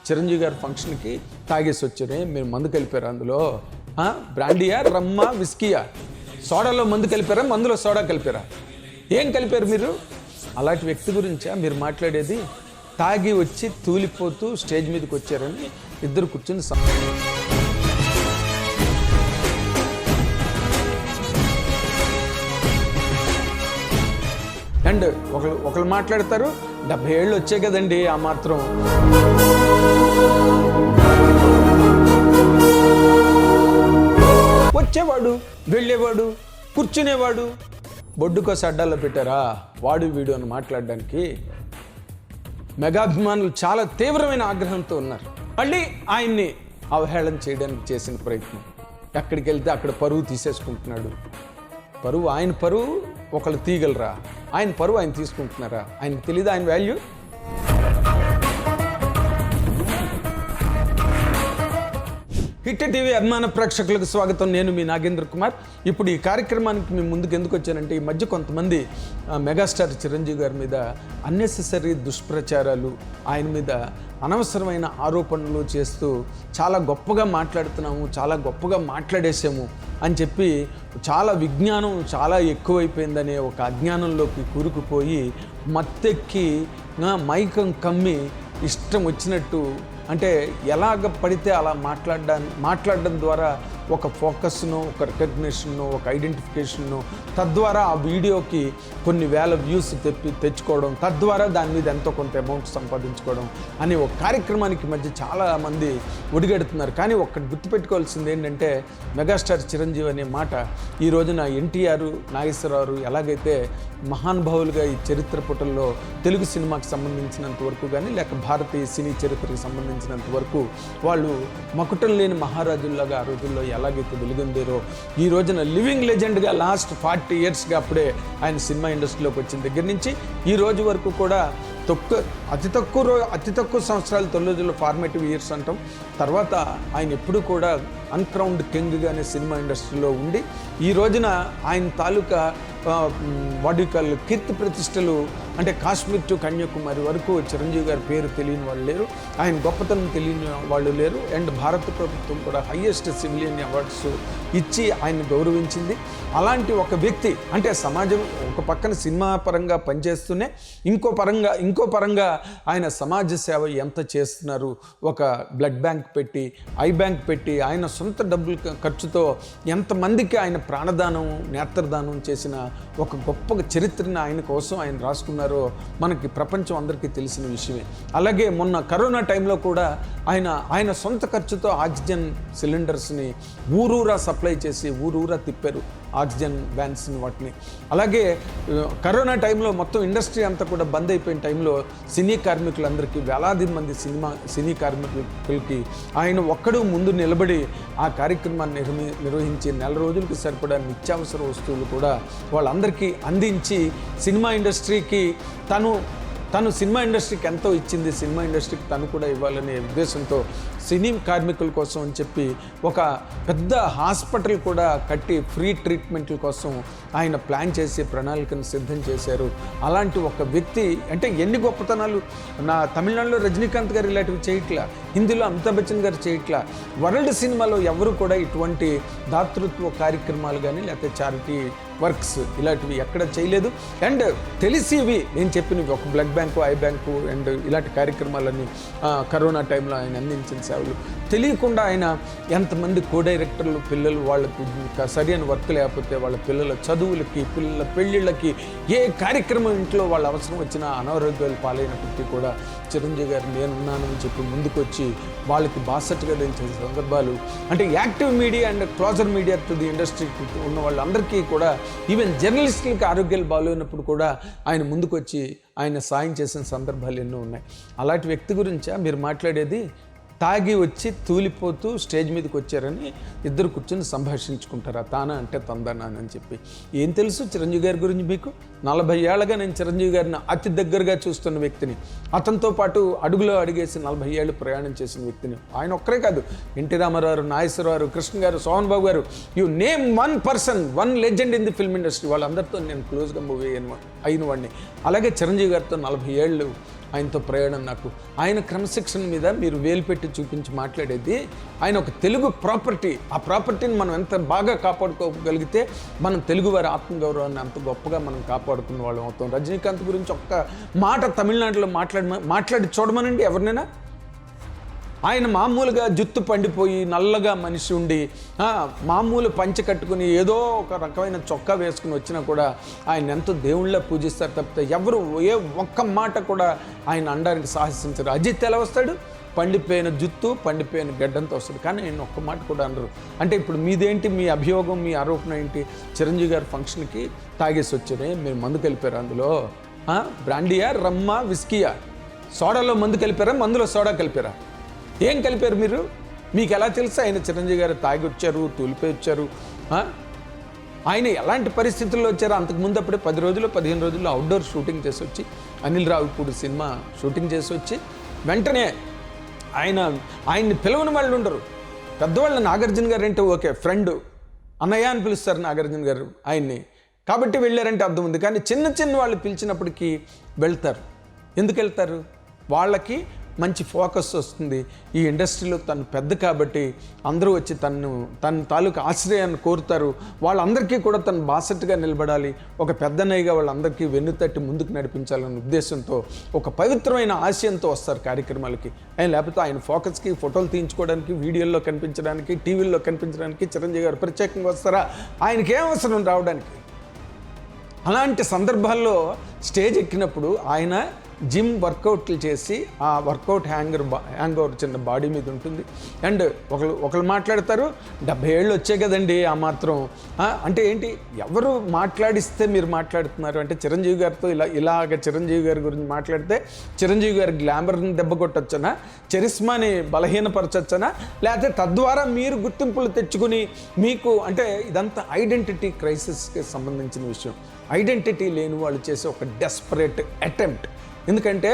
చిరంజీవి గారి ఫంక్షన్కి తాగేసి వచ్చారు. మీరు మందు కలిపారు అందులో? బ్రాండీయా, రమ్మా, విస్కీయా? సోడాలో మందు కలిపారా, మందులో సోడా కలిపారా? ఏం కలిపారు మీరు? అలాంటి వ్యక్తి గురించా మీరు మాట్లాడేది? తాగి వచ్చి తూలిపోతూ స్టేజ్ మీదకి వచ్చారని ఇద్దరు కూర్చుని అండ్ ఒకళ్ళు మాట్లాడతారు, 70 ఏళ్ళు వచ్చాయి కదండి ఆ మాత్రం. వచ్చేవాడు, వెళ్ళేవాడు, కూర్చునేవాడు. బొడ్డుకోసి అడ్డాల్లో పెట్టారా వాడు వీడు అని మాట్లాడడానికి? మెగాభిమానులు చాలా తీవ్రమైన ఆగ్రహంతో ఉన్నారు. మళ్ళీ ఆయన్ని అవహేళన చేయడానికి చేసిన ప్రయత్నం. ఎక్కడికి వెళ్తే అక్కడ పరువు తీసేసుకుంటున్నాడు. పరువు, ఆయన పరువు ఒకళ్ళు తీయగలరా? ఆయన పరువు ఆయన తీసుకుంటున్నారా? ఆయనకు తెలీదు ఆయన వాల్యూ? హిట్ టీవీ అభిమాన ప్రేక్షకులకు స్వాగతం. నేను మీ నాగేంద్ర కుమార్. ఇప్పుడు ఈ కార్యక్రమానికి మేము ముందుకు ఎందుకు వచ్చానంటే, ఈ మధ్య కొంతమంది మెగాస్టార్ చిరంజీవి గారి మీద అన్నెసెసరీ దుష్ప్రచారాలు, ఆయన మీద అనవసరమైన ఆరోపణలు చేస్తూ చాలా గొప్పగా మాట్లాడుతున్నాము, చాలా గొప్పగా మాట్లాడేసాము అని చెప్పి చాలా విజ్ఞానం చాలా ఎక్కువైపోయిందనే ఒక అజ్ఞానంలోకి కూరుకుపోయి మత్తెక్కి మైకం కమ్మి ఇష్టం వచ్చినట్టు, అంటే ఎలాగ పడితే అలా మాట్లాడడం ద్వారా ఒక ఫోకస్ను, ఒక రికగ్నిషన్ను, ఒక ఐడెంటిఫికేషన్ను, తద్వారా ఆ వీడియోకి కొన్ని వేల వ్యూస్ తెచ్చుకోవడం, తద్వారా దాని మీద ఎంతో కొంత అమౌంట్ సంపాదించుకోవడం అనే ఒక కార్యక్రమానికి మధ్య చాలామంది ఒడిగడుతున్నారు. కానీ ఒక్కటి గుర్తుపెట్టుకోవాల్సింది ఏంటంటే, మెగాస్టార్ చిరంజీవి అనే మాట ఈ రోజున ఎన్టీఆర్, నాగేశ్వరరావు ఎలాగైతే మహానుభావులుగా ఈ చరిత్ర పుటల్లో తెలుగు సినిమాకి సంబంధించినంత వరకు కానీ, లేక భారతీయ సినీ చరిత్రకి సంబంధించినంత వరకు వాళ్ళు మకుటం లేని మహారాజుల్లాగా ఆ రోజుల్లో ఎలాగైతే వెలుగొందారో, ఈ రోజున లివింగ్ లెజెండ్గా లాస్ట్ 40 ఇయర్స్గా అప్పుడే ఆయన సినిమా ఇండస్ట్రీలోకి వచ్చిన దగ్గర నుంచి ఈ రోజు వరకు కూడా అతి తక్కువ సంవత్సరాలు 9 రోజుల్లో ఫార్మేటివ్ ఇయర్స్ అంటాం. తర్వాత ఆయన ఎప్పుడు కూడా అన్క్రౌన్డ్ కింగ్గానే సినిమా ఇండస్ట్రీలో ఉండి ఈ రోజున ఆయన తాలూకా కీర్తి ప్రతిష్టలు, అంటే కాశ్మీర్ టు కన్యాకుమారి వరకు చిరంజీవి గారి పేరు తెలియని వాళ్ళు లేరు, ఆయన గొప్పతనం తెలియని వాళ్ళు లేరు. అండ్ భారత ప్రభుత్వం కూడా హైయెస్ట్ సివిలియన్ అవార్డ్స్ ఇచ్చి ఆయన గౌరవించింది. అలాంటి ఒక వ్యక్తి, అంటే సమాజం ఒక పక్కన సినిమా పరంగా పనిచేస్తూనే ఇంకో పరంగా ఆయన సమాజ సేవ ఎంత చేస్తున్నారు. ఒక బ్లడ్ బ్యాంక్ పెట్టి, ఐ బ్యాంక్ పెట్టి, ఆయన సొంత డబ్బుల ఖర్చుతో ఎంతమందికి ఆయన ప్రాణదానం, నేత్రదానం చేసిన ఒక గొప్ప చరిత్రని ఆయన కోసం ఆయన రాసుకున్నారో మనకి ప్రపంచం అందరికీ తెలిసిన విషయమే. అలాగే మొన్న కరోనా టైంలో కూడా ఆయన సొంత ఖర్చుతో ఆక్సిజన్ సిలిండర్స్ని ఊరూరా సప్లై చేసి ఊరూరా తిప్పారు, ఆక్సిజన్ వ్యాన్స్ని వాటిని. అలాగే కరోనా టైంలో మొత్తం ఇండస్ట్రీ అంతా కూడా బంద్ అయిపోయిన టైంలో సినీ కార్మికులందరికీ, వేలాది మంది సినీ కార్మికులకి ఆయన ఒక్కడు ముందు నిలబడి ఆ కార్యక్రమాన్ని నిర్వహించి 4 రోజులకు సరిపడా నిత్యావసర వస్తువులు కూడా వాళ్ళందరికీ అందించి సినిమా ఇండస్ట్రీకి తను సినిమా ఇండస్ట్రీకి ఎంతో ఇచ్చింది, సినిమా ఇండస్ట్రీకి తను కూడా ఇవ్వాలనే ఉద్దేశంతో సినీ కార్మికుల కోసం అని చెప్పి ఒక పెద్ద హాస్పిటల్ కూడా కట్టి ఫ్రీ ట్రీట్మెంట్ల కోసం ఆయన ప్లాన్ చేసి ప్రణాళికను సిద్ధం చేశారు. అలాంటి ఒక వ్యక్తి, అంటే ఎన్ని గొప్పతనాలు! తమిళనాడులో రజనీకాంత్ గారు ఇలాంటివి చేయట్లా, హిందీలో అమితాబ్ బచ్చన్ గారు చేయట్లా, వరల్డ్ సినిమాలో ఎవరు కూడా ఇటువంటి దాతృత్వ కార్యక్రమాలు కానీ లేకపోతే చారిటీ వర్క్స్ ఇలాంటివి ఎక్కడ చేయలేదు. అండ్ తెలిసివి నేను చెప్పినవి ఒక blood bank, I bank and ఇలాంటి కార్యక్రమాలన్నీ కరోనా టైంలో ఆయన అందించిన సేవలు తెలియకుండా ఆయన ఎంతమంది కో డైరెక్టర్లు పిల్లలు వాళ్ళకు సరైన వర్క్ లేకపోతే వాళ్ళ పిల్లల చదువులకి, పిల్లల పెళ్ళిళ్ళకి, ఏ కార్యక్రమం ఇంట్లో వాళ్ళ అవసరం వచ్చినా అనారోగ్యాలు పాలైనప్పటికీ కూడా చిరంజీవి గారు నేనున్నానని చెప్పి ముందుకొచ్చి వాళ్ళకి బాసట్టుగా నిలిచిన సందర్భాలు, అంటే active media and closer media to the ఇండస్ట్రీకి ఉన్న వాళ్ళందరికీ కూడా, ఈవెన్ జర్నలిస్టులకి ఆరోగ్యాలు బాగోలేనప్పుడు కూడా ఆయన ముందుకొచ్చి ఆయన సాయం చేసిన సందర్భాలు ఎన్నో ఉన్నాయి. అలాంటి వ్యక్తి గురించా మీరు మాట్లాడేది? తాగి వచ్చి తూలిపోతూ స్టేజ్ మీదకి వచ్చారని ఇద్దరు కూర్చొని సంభాషించుకుంటారు. తానా అంటే తందానా అని చెప్పి. ఏం తెలుసు చిరంజీవి గారి గురించి మీకు? 40 ఏళ్ళగా నేను చిరంజీవి గారిని అతి దగ్గరగా చూస్తున్న వ్యక్తిని, అతనితో పాటు అడుగులో అడిగేసి 40 ఏళ్ళు ప్రయాణం చేసిన వ్యక్తిని. ఆయన ఒక్కరే కాదు, ఎన్టీ రామారావు, నాగేశ్వరరావు, కృష్ణ గారు, సోహన్ బాబు గారు, you name one person, one legend in the film industry, వాళ్ళందరితో నేను క్లోజ్గా మూవీ అయిన వాడిని. అలాగే చిరంజీవి గారితో 40 ఏళ్ళు ఆయనతో ప్రయాణం నాకు. ఆయన క్రమశిక్షణ మీద మీరు వేలు పెట్టి చూపించి మాట్లాడేది, ఆయన ఒక తెలుగు ప్రాపర్టీ. ఆ ప్రాపర్టీని మనం ఎంత బాగా కాపాడుకోగలిగితే మనం తెలుగువారి ఆత్మగౌరవాన్ని అంత గొప్పగా మనం కాపాడుకున్న వాళ్ళం అవుతాం. రజనీకాంత్ గురించి ఒక్క మాట తమిళనాడులో మాట్లాడి చూడమనండి ఎవరినైనా. ఆయన మామూలుగా జుత్తు పండిపోయి నల్లగా మనిషి ఉండి మామూలు పంచె కట్టుకుని ఏదో ఒక రకమైన చొక్కా వేసుకుని వచ్చినా కూడా ఆయన ఎంతో దేవుళ్ళ పూజిస్తారు తప్పితే ఎవరు ఏ ఒక్క మాట కూడా ఆయన అనడానికి సాహసించరు. అజిత్ ఎలా వస్తాడు? పండిపోయిన జుత్తు, పండిపోయిన గడ్డంతో వస్తాడు, కానీ ఆయన ఒక్క మాట కూడా అనరు. అంటే ఇప్పుడు మీదేంటి, మీ అభియోగం, మీ ఆరోపణ ఏంటి? చిరంజీవి గారి ఫంక్షన్కి తాగేసి వచ్చారే, మీరు మందు కలిపారు, అందులో బ్రాండీయా, రమ్మా, విస్కీయా? సోడాలో మందు కలిపారా, మందులో సోడా కలిపారా? ఏం కలిపారు మీరు? మీకు ఎలా తెలుసు ఆయన చిరంజీవి గారు తాగి వచ్చారు, తూలిపోయి వచ్చారు? ఆయన ఎలాంటి పరిస్థితుల్లో వచ్చారో అంతకుముందు అప్పుడే 10 రోజులు 15 రోజుల్లో అవుట్డోర్ షూటింగ్ చేసి వచ్చి, అనిల్ రావిపూడి సినిమా షూటింగ్ చేసి వచ్చి వెంటనే ఆయన్ని పిలవని వాళ్ళు ఉండరు. పెద్దవాళ్ళ నాగార్జున గారు అంటే ఓకే, ఫ్రెండ్, అన్నయ్య అని పిలుస్తారు నాగార్జున గారు ఆయన్ని, కాబట్టి వెళ్ళారంటే అర్థం ఉంది. కానీ చిన్న వాళ్ళు పిలిచినప్పటికీ వెళ్తారు. ఎందుకు వెళ్తారు? వాళ్ళకి మంచి ఫోకస్ వస్తుంది. ఈ ఇండస్ట్రీలో తను పెద్ద కాబట్టి అందరూ వచ్చి తన తాలూకు ఆశ్రయాన్ని కోరుతారు. వాళ్ళందరికీ కూడా తను బాసట్టుగా నిలబడాలి, ఒక పెద్దన్నయ్యగా వాళ్ళందరికీ వెన్నుతట్టి ముందుకు నడిపించాలనే ఉద్దేశంతో, ఒక పవిత్రమైన ఆశయంతో వస్తారు కార్యక్రమాలకి. లేకపోతే ఆయన ఫోకస్కి ఫోటోలు తీయించుకోవడానికి, వీడియోల్లో కనిపించడానికి, టీవీల్లో కనిపించడానికి చిరంజీవి గారు ప్రత్యేకంగా వస్తారా? ఆయనకి ఏం అవసరం రావడానికి? అలాంటి సందర్భాల్లో స్టేజ్ ఎక్కినప్పుడు ఆయన జిమ్ వర్కౌట్లు చేసి ఆ వర్కౌట్ హ్యాంగ్ ఓవర్ చిన్న బాడీ మీద ఉంటుంది. అండ్ ఒకళ్ళు మాట్లాడతారు, 70 ఏళ్ళు వచ్చాయి కదండి ఆ మాత్రం. అంటే ఏంటి, ఎవరు మాట్లాడిస్తే మీరు మాట్లాడుతున్నారు? అంటే చిరంజీవి గారితో ఇలాగ చిరంజీవి గారి గురించి మాట్లాడితే చిరంజీవి గారి గ్లామర్ని దెబ్బ కొట్టొచ్చనా, చరిస్మాని బలహీనపరచొచ్చనా, లేకపోతే తద్వారా మీరు గుర్తింపులు తెచ్చుకుని మీకు, అంటే ఇదంతా ఐడెంటిటీ క్రైసిస్కి సంబంధించిన విషయం. ఐడెంటిటీ లేని వాళ్ళు చేసే ఒక డెస్పరేట్ అటెంప్ట్. ఎందుకంటే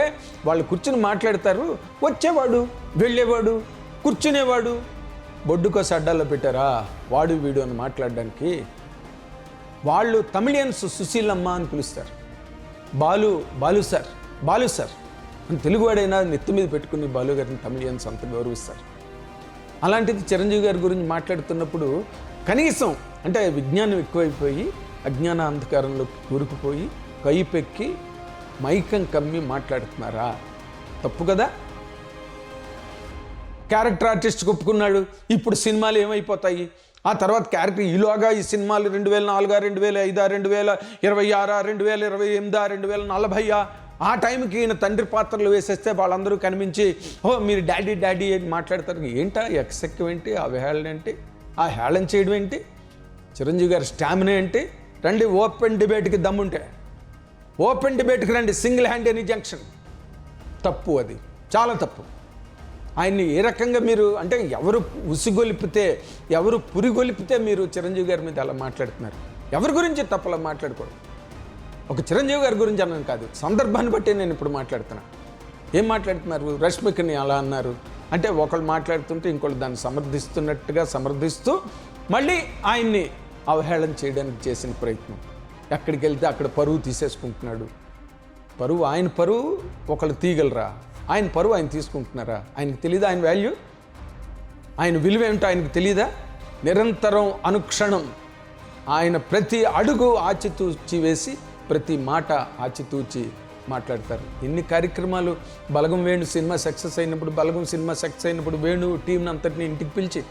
వాళ్ళు కూర్చుని మాట్లాడతారు, వచ్చేవాడు, వెళ్ళేవాడు, కూర్చునేవాడు, బొడ్డుకోసి అడ్డాల్లో పెట్టారా వాడు వీడు అని మాట్లాడడానికి. వాళ్ళు తమిళియన్స్ సుశీలమ్మ అని పిలుస్తారు, బాలు సార్ అని తెలుగువాడైనా నెత్తి మీద పెట్టుకుని బాలు గారిని తమిళియన్స్ అంత గౌరవిస్తారు. అలాంటిది చిరంజీవి గారి గురించి మాట్లాడుతున్నప్పుడు కనీసం అంటే విజ్ఞానం ఎక్కువైపోయి అజ్ఞాన అంధకారంలో కూరుకుపోయి కైపెక్కి మైకం కమ్మి మాట్లాడుతున్నారా? తప్పు కదా. క్యారెక్టర్ ఆర్టిస్ట్ ఒప్పుకున్నాడు, ఇప్పుడు సినిమాలు ఏమైపోతాయి? ఆ తర్వాత క్యారెక్టర్ ఈలోగా ఈ సినిమాలు 2004, 2005, 2026, 2028, 2040 ఆ టైంకి ఈయన తండ్రి పాత్రలు వేసేస్తే వాళ్ళందరూ కనిపించి మీరు డాడీ అని మాట్లాడతారు. ఏంటా ఎక్సెక్టివ్ ఏంటి? ఆ వేళ ఏంటి? ఆ హేళన చేయడం ఏంటి? చిరంజీవి గారి స్టామినా ఏంటి? రండి ఓపెన్ డిబేట్కి దమ్ముంటే ఓపెన్ డిబేట్కి రండి, సింగిల్ హ్యాండ్ ఎనీ జంక్షన్. తప్పు, అది చాలా తప్పు. ఆయన్ని ఏ రకంగా మీరు, అంటే ఎవరు ఉసిగొలిపితే, ఎవరు పురిగొలిపితే మీరు చిరంజీవి గారి మీద అలా మాట్లాడుతున్నారు? ఎవరి గురించి తప్పలా మాట్లాడకూడదు. ఒక చిరంజీవి గారి గురించి అన్నాను కాదు, సందర్భాన్ని బట్టి నేను ఇప్పుడు మాట్లాడుతున్నా. ఏం మాట్లాడుతున్నారు? రష్మికని అలా అన్నారు అంటే ఒకళ్ళు మాట్లాడుతుంటే ఇంకోళ్ళు దాన్ని సమర్థిస్తూ మళ్ళీ ఆయన్ని అవహేళన చేయడానికి చేసిన ప్రయత్నం. ఎక్కడికి వెళ్తే అక్కడ పరువు తీసేసుకుంటున్నాడు. ఆయన పరువు ఒకళ్ళు తీయగలరా? ఆయన పరువు ఆయన తీసుకుంటున్నారా? ఆయనకు తెలీదా ఆయన వాల్యూ, ఆయన విలువ ఏమిటో ఆయనకు తెలీదా? నిరంతరం అనుక్షణం ఆయన ప్రతి అడుగు ఆచితూచి వేసి ప్రతి మాట ఆచితూచి మాట్లాడతారు. ఎన్ని కార్యక్రమాలు, బలగం వేణు సినిమా సక్సెస్ అయినప్పుడు వేణు టీంని అంతటిని ఇంటికి పిలిచి,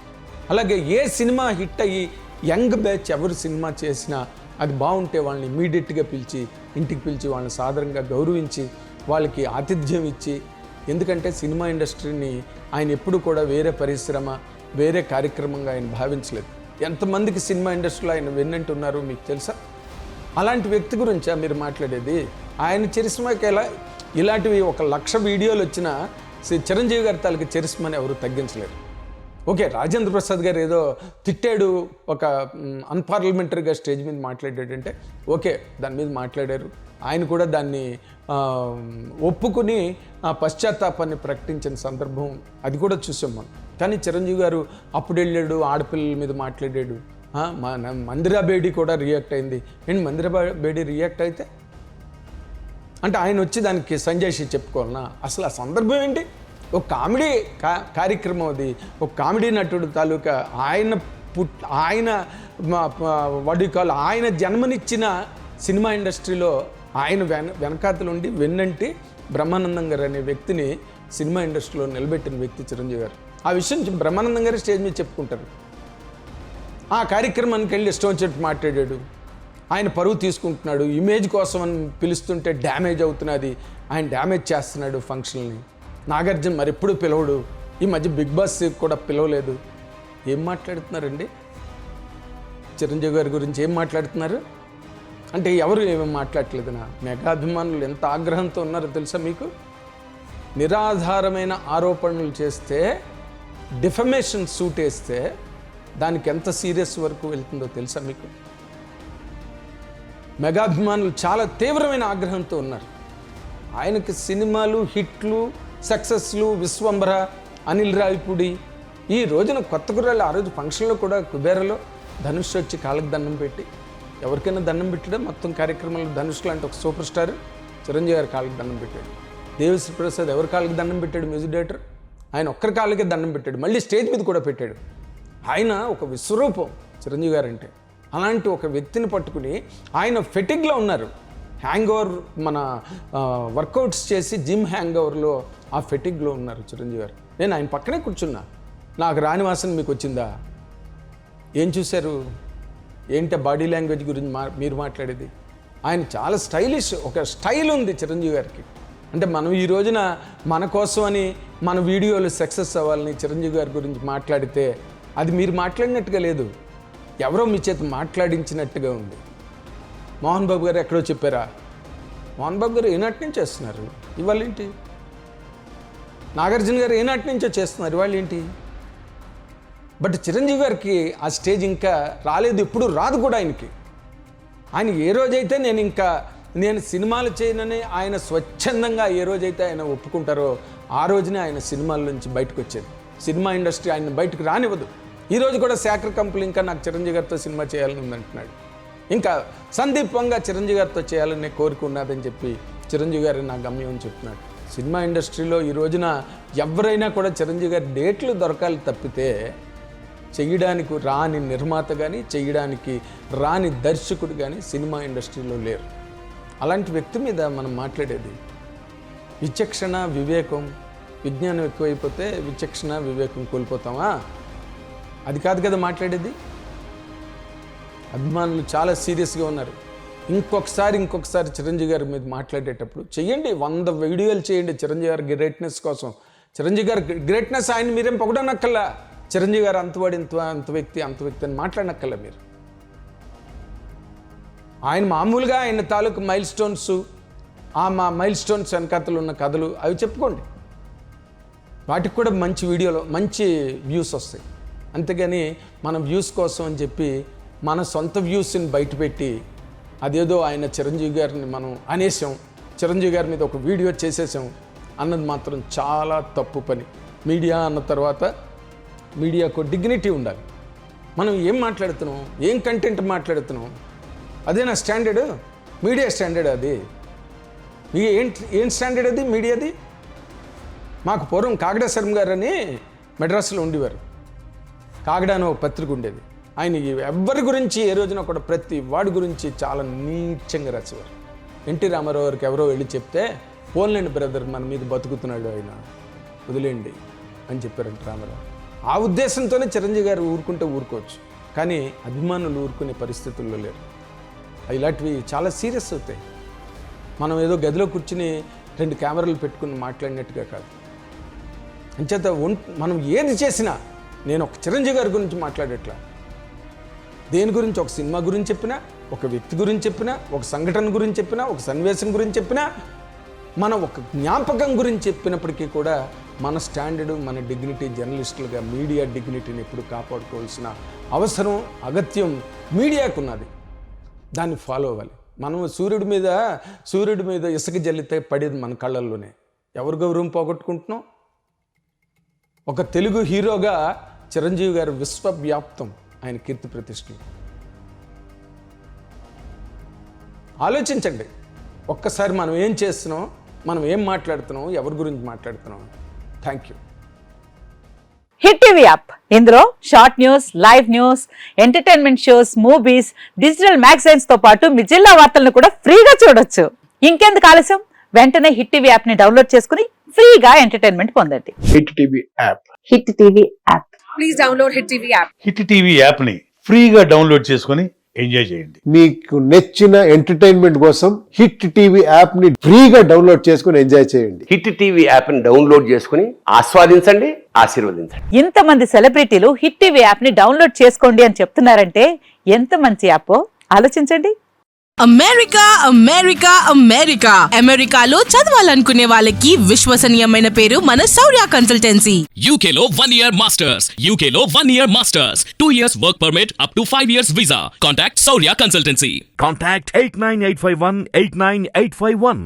అలాగే ఏ సినిమా హిట్ అయ్యి యంగ్ బ్యాచ్ ఎవరు సినిమా చేసినా అది బాగుంటే వాళ్ళని ఇమీడియట్గా ఇంటికి పిలిచి వాళ్ళని సాదరంగా గౌరవించి వాళ్ళకి ఆతిథ్యం ఇచ్చి. ఎందుకంటే సినిమా ఇండస్ట్రీని ఆయన ఎప్పుడు కూడా వేరే పరిశ్రమ, వేరే కార్యక్రమంగా ఆయన భావించలేదు. ఎంతమందికి సినిమా ఇండస్ట్రీలో ఆయన వెన్నంటి ఉన్నారు మీకు తెలుసా? అలాంటి వ్యక్తి గురించా మీరు మాట్లాడేది? ఆయన చరిస్మాకి ఇలాంటివి 1,00,000 వీడియోలు వచ్చినా చిరంజీవి గారి తాలూకు చరిస్మాని ఎవరు తగ్గించలేరు. ఓకే, రాజేంద్ర ప్రసాద్ గారు ఏదో తిట్టాడు, ఒక అన్పార్లమెంటరీగా స్టేజ్ మీద మాట్లాడాడంటే ఓకే, దాని మీద మాట్లాడారు. ఆయన కూడా దాన్ని ఒప్పుకుని పశ్చాత్తాపాన్ని ప్రకటించిన సందర్భం అది కూడా చూసాం మనం. కానీ చిరంజీవి గారు అప్పుడు వెళ్ళాడు, ఆడపిల్లల మీద మాట్లాడాడు. మందిరా బేడి కూడా రియాక్ట్ అయింది. ఏంటి మందిరా బేడి రియాక్ట్ అయితే అంటే ఆయన వచ్చి దానికి సంజయ్ చెప్పుకోవాలన్నా? అసలు ఆ సందర్భం ఏంటి? ఒక కామెడీ కార్యక్రమం అది. ఒక కామెడీ నటుడు తాలూకా ఆయన వడికాలు ఆయన జన్మనిచ్చిన సినిమా ఇండస్ట్రీలో ఆయన వెనకాతలుండి వెన్నంటి బ్రహ్మానందం గారు అనే వ్యక్తిని సినిమా ఇండస్ట్రీలో నిలబెట్టిన వ్యక్తి చిరంజీవి గారు. ఆ విషయం బ్రహ్మానందం గారు స్టేజ్ మీద చెప్పుకుంటారు. ఆ కార్యక్రమానికి వెళ్ళి ఇష్టం వచ్చినట్టు మాట్లాడాడు. ఆయన పరువు తీసుకుంటున్నాడు, ఇమేజ్ కోసం అని పిలుస్తుంటే డ్యామేజ్ అవుతున్నది, ఆయన డ్యామేజ్ చేస్తున్నాడు ఫంక్షన్ని. నాగార్జున మరి ఎప్పుడు పిలవడు, ఈ మధ్య బిగ్ బాస్ కూడా పిలవలేదు. ఏం మాట్లాడుతున్నారండి? చిరంజీవి గారి గురించి ఏం మాట్లాడుతున్నారు అంటే ఎవరు ఏమేమి మాట్లాడలేదునా? మెగా అభిమానులు ఎంత ఆగ్రహంతో ఉన్నారో తెలుసా మీకు? నిరాధారమైన ఆరోపణలు చేస్తే, డిఫమేషన్ సూట్ వేస్తే దానికి ఎంత సీరియస్ వరకు వెళ్తుందో తెలుసా మీకు? మెగా అభిమానులు చాలా తీవ్రమైన ఆగ్రహంతో ఉన్నారు. ఆయనకి సినిమాలు, హిట్లు, సక్సెస్లు, విశ్వంబర, అనిల్ రావిపూడి, ఈ రోజున కొత్త గుర్రాలు ఆ రోజు ఫంక్షన్లో కూడా కుబేరలో ధనుష్ వచ్చి కాళ్ళకి దండం పెట్టి, ఎవరికైనా దండం పెట్టాడు మొత్తం కార్యక్రమంలో. ధనుష్ లాంటి ఒక సూపర్ స్టార్ చిరంజీవి గారి కాళ్ళకి దండం పెట్టాడు. దేవిశ్రీ ప్రసాద్ ఎవరి కాళ్ళకి దండం పెట్టాడు? Music director. ఆయన ఒక్కరి కాళ్ళకే దండం పెట్టాడు, మళ్ళీ స్టేజ్ మీద కూడా పెట్టాడు. ఆయన ఒక విశ్వరూపం చిరంజీవి గారు అంటే. అలాంటి ఒక వ్యక్తిని పట్టుకుని ఆయన ఫెటిగ్లో ఉన్నారు. హ్యాంగ్ ఓవర్, మన వర్కౌట్స్ చేసి జిమ్ హ్యాంగ్ ఓవర్లో ఆ ఫెటిగ్లో ఉన్నారు చిరంజీవి గారు. నేను ఆయన పక్కనే కూర్చున్నా. నాకు రాని వాసన మీకు వచ్చిందా? ఏం చూశారు? ఏంటి బాడీ లాంగ్వేజ్ గురించి మీరు మాట్లాడేది? ఆయన చాలా స్టైలిష్, ఒక స్టైల్ ఉంది చిరంజీవి గారికి. అంటే మనం ఈ రోజున మన కోసం అని మన వీడియోలు సక్సెస్ అవ్వాలని చిరంజీవి గారి గురించి మాట్లాడితే అది మీరు మాట్లాడినట్టుగా లేదు, ఎవరో మీ చేత మాట్లాడించినట్టుగా ఉంది. మోహన్ బాబు గారు ఎక్కడో చెప్పారా? మోహన్ బాబు గారు ఏనాటి నుంచో చేస్తున్నారు, ఇవాళ ఏంటి? నాగార్జున గారు ఏనాటి నుంచో చేస్తున్నారు, ఇవాళ ఏంటి? బట్ చిరంజీవి గారికి ఆ స్టేజ్ ఇంకా రాలేదు, ఎప్పుడు రాదు కూడా ఆయనకి. ఆయన ఏ రోజైతే నేను సినిమాలు చేయనని ఆయన స్వచ్ఛందంగా ఏ రోజైతే ఆయన ఒప్పుకుంటారో ఆ రోజునే ఆయన సినిమాల నుంచి బయటకు వచ్చేది. సినిమా ఇండస్ట్రీ ఆయన బయటకు రానివ్వదు. ఈరోజు కూడా శాఖర్ కంపెనీ ఇంకా నాకు చిరంజీవి గారితో సినిమా చేయాలని ఉందంటున్నాడు. ఇంకా సందీప్ వంగ చిరంజీవి గారితో చేయాలనే కోరిక ఉన్నదని చెప్పి చిరంజీవి గారు నా గమ్యం అని చెప్తున్నాడు. సినిమా ఇండస్ట్రీలో ఈ రోజున ఎవరైనా కూడా చిరంజీవి గారి డేట్లు దొరకాలి తప్పితే చేయడానికి రాని నిర్మాత కానీ, చేయడానికి రాని దర్శకుడు కానీ సినిమా ఇండస్ట్రీలో లేరు. అలాంటి వ్యక్తి మీద మనం మాట్లాడేది విచక్షణ, వివేకం. విజ్ఞానం ఎక్కువైపోతే విచక్షణ, వివేకం కోల్పోతామా? అది కాదు కదా మాట్లాడేది. అభిమానులు చాలా సీరియస్గా ఉన్నారు. ఇంకొకసారి చిరంజీవి గారి మీద మాట్లాడేటప్పుడు చెయ్యండి, 100 వీడియోలు చేయండి చిరంజీవి గారి గ్రేట్నెస్ కోసం. చిరంజీవి గారి గ్రేట్నెస్ ఆయన మీరేం పొగడనక్కల్లా. చిరంజీవి గారు అంతవాడి అంత వ్యక్తి అని మాట్లాడనక్కల్లా మీరు. ఆయన మామూలుగా ఆయన తాలూకు మైల్ స్టోన్స్, మా మైల్ స్టోన్స్ వెనకాతలు ఉన్న కథలు అవి చెప్పుకోండి. వాటికి కూడా మంచి వీడియోలో మంచి వ్యూస్ వస్తాయి. అంతేగాని మన వ్యూస్ కోసం అని చెప్పి మన సొంత వ్యూస్ని బయటపెట్టి అదేదో ఆయన చిరంజీవి గారిని మనం అనేసాం, చిరంజీవి గారి మీద ఒక వీడియో చేసేసాం అన్నది మాత్రం చాలా తప్పు పని. మీడియా అన్న తర్వాత మీడియాకు డిగ్నిటీ ఉండాలి. మనం ఏం మాట్లాడుతున్నాం, ఏం కంటెంట్ మాట్లాడుతున్నాం, అదేనా స్టాండర్డ్? మీడియా స్టాండర్డ్ అది? ఏం స్టాండర్డ్ అది మీడియాది? మాకు పూర్వం కాగడా శర్మ గారు అని మెడ్రాస్లో ఉండేవారు. కాగడా అని ఒక పత్రిక ఉండేది. ఆయన ఎవరి గురించి ఏ రోజున కూడా ప్రతి వాడి గురించి చాలా నీచంగా రాసేవారు. ఎన్టీ రామారావు గారికి ఎవరో వెళ్ళి చెప్తే, పోన్లేండి బ్రదర్, మన మీద బతుకుతున్నాడు ఆయన, వదిలేండి అని చెప్పారంట రామారావు. ఆ ఉద్దేశంతోనే చిరంజీవి గారు ఊరుకుంటే ఊరుకోవచ్చు, కానీ అభిమానులు ఊరుకునే పరిస్థితుల్లో లేరు. ఇలాంటివి చాలా సీరియస్ అవుతాయి. మనం ఏదో గదిలో కూర్చుని 2 కెమెరాలు పెట్టుకుని మాట్లాడినట్టుగా కాదు. అంచేత మనం ఏది చేసినా, నేను ఒక చిరంజీవి గారి గురించి మాట్లాడేట్లా, దేని గురించి, ఒక సినిమా గురించి చెప్పినా, ఒక వ్యక్తి గురించి చెప్పినా, ఒక సంఘటన గురించి చెప్పినా, ఒక సన్నివేశం గురించి చెప్పినా, మనం ఒక జ్ఞాపకం గురించి చెప్పినప్పటికీ కూడా మన స్టాండర్డ్, మన డిగ్నిటీ, జర్నలిస్టులుగా మీడియా డిగ్నిటీని ఎప్పుడు కాపాడుకోవాల్సిన అవసరం, అగత్యం మీడియాకు ఉన్నది. దాన్ని ఫాలో అవ్వాలి. మనం సూర్యుడి మీద ఇసుక జల్లితే పడేది మన కళ్ళల్లోనే. ఎవరు గౌరవం పోగొట్టుకుంటున్నాం? ఒక తెలుగు హీరోగా చిరంజీవి గారు విశ్వవ్యాప్తం, ఆయన కీర్తి ప్రతిష్టలు. ఆలోచించండి ఒక్కసారి, మనం ఏం చేస్తున్నాం, మనం ఏం మాట్లాడుతున్నాం, ఎవరి గురించి మాట్లాడుతున్నాం. Thank you. Hit TV app, ఇందులో short news, live news, entertainment shows, movies, digital magazines తో పాటు మీ జిల్లా వార్తలను కూడా ఫ్రీగా చూడొచ్చు. ఇంకెందుకు ఆలస్యం, వెంటనే హిట్ టీవీ యాప్ ని డౌన్లోడ్ చేసుకుని ఫ్రీగా ఎంటర్టైన్మెంట్ పొందండి. Hit TV app. Hit TV app. Please download hit TV app. Hit TV app ని ఫ్రీగా డౌన్లోడ్ చేసుకొని ఎంజాయ్ చేయండి. మీకు నచ్చిన ఎంటర్టైన్మెంట్ కోసం హిట్ టీవీ యాప్ ని ఫ్రీగా డౌన్లోడ్ చేసుకొని ఎంజాయ్ చేయండి. హిట్ టీవీ యాప్ ని డౌన్లోడ్ చేసుకుని ఆస్వాదించండి, ఆశీర్వదించండి. ఇంతమంది సెలబ్రిటీలు హిట్ టీవీ యాప్ ని డౌన్లోడ్ చేసుకోండి అని చెప్తున్నారంటే ఎంత మంచి యాప్ ఆలోచించండి. అమెరికా అమెరికా అమెరికా అమెరికాలో చదవాలనుకునే వాళ్ళకి విశ్వసనీయమైన పేరు మన శౌర్య కన్సల్టెన్సీ. UK లో 1 year masters. UK లో 1 year masters. 2 years work permit up to 5 years visa. Contact Saurya Consultancy. Contact 89851 89851.